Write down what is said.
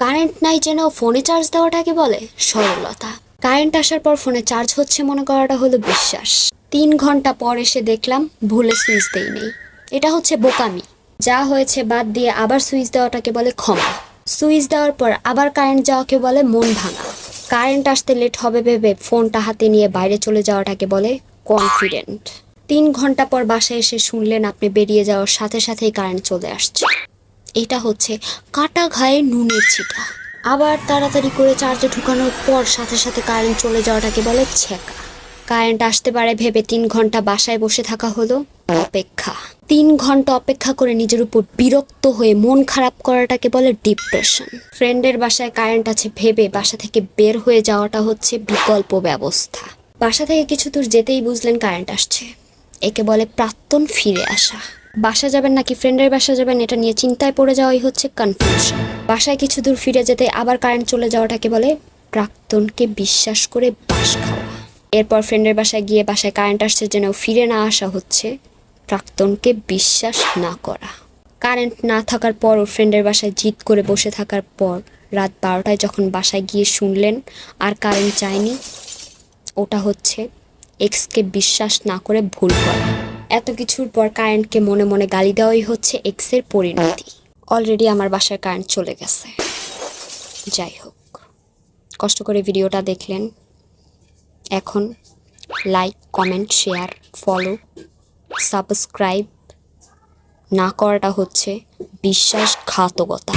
Current নাই যেন ফোনে চার্জ দেওয়াটাকে বলে সরলতা। কারেন্ট আসার পর ফোনে চার্জ হচ্ছে মনে করাটা হলো বিশ্বাস। 3 ঘন্টা পর এসে দেখলাম ভুলে সুইচ দেই নেই। এটা হচ্ছে বোকামি। যা হয়েছে বাদ দিয়ে আবার সুইচ দেওয়াটাকে বলে ক্ষমা। সুইচ দেওয়ার পর আবার কারেন্ট যাওয়াকে বলে মন ভাঙা। কারেন্ট আসতে লেট হবে ভেবে ফোনটা হাতে নিয়ে বাইরে চলে যাওয়াটাকে বলে কনফিডেন্ট। 3 ঘন্টা পর বাসায় এসে শুনলেন আপনি বেরিয়ে যাওয়ার সাথে সাথেই কারেন্ট চলে আসছে। এটা হচ্ছে কাটা ঘায়ে নুনের ছিটা। আবার তাড়াতাড়ি করে চার্জে ঢুকানোর পর সাথে সাথে কারেন্ট চলে যাওয়াটাকে বলে ছেঁকা। কারেন্ট আসতে পারে ভেবে 3 ঘন্টা বাসায় বসে থাকা হলো অপেক্ষা। 3 ঘন্টা অপেক্ষা করে নিজের উপর বিরক্ত হয়ে মন খারাপ করাটাকে বলে ডিপ্রেশন। ফ্রেন্ডের বাসায় কারেন্ট আছে ভেবে বাসা থেকে বের হয়ে যাওয়াটা হচ্ছে বিকল্প ব্যবস্থা। বাসা থেকে কিছু দূর যেতেই বুঝলেন কারেন্ট আসছে। একে বলে প্রাক্তন ফিরে আসা। বাসা যাবেন নাকি ফ্রেন্ডের বাসা যাবেন এটা নিয়ে চিন্তায় পড়ে যাওয়াই হচ্ছে কনফিউশন। বাসায় কিছু দূর ফিরে যেতে আবার কারেন্ট চলে যাওয়াটাকে বলে প্রাক্তনকে বিশ্বাস করে বাস খাওয়া। এরপর ফ্রেন্ডের বাসায় গিয়ে বাসায় কারেন্ট আসছে যেন ফিরে না আসা হচ্ছে প্রাক্তনকে বিশ্বাস না করা। কারেন্ট না থাকার পরও ফ্রেন্ডের বাসায় জিদ করে বসে থাকার পর রাত 12টায় যখন বাসায় গিয়ে শুনলেন আর কারেন্ট যায়নি, ওটা হচ্ছে এক্সকে বিশ্বাস না করে ভুল করা। এত কিছুর পর কারেন্টকে মনে মনে গালি দেওয়াই হচ্ছে এক্সের পরিণতি। অলরেডি আমার বাসায় কারেন্ট চলে গেছে। যাই হোক, কষ্ট করে ভিডিওটা দেখলেন। এখন like, comment, share, follow, subscribe না করাটা হচ্ছে বিশ্বাসঘাতকতা।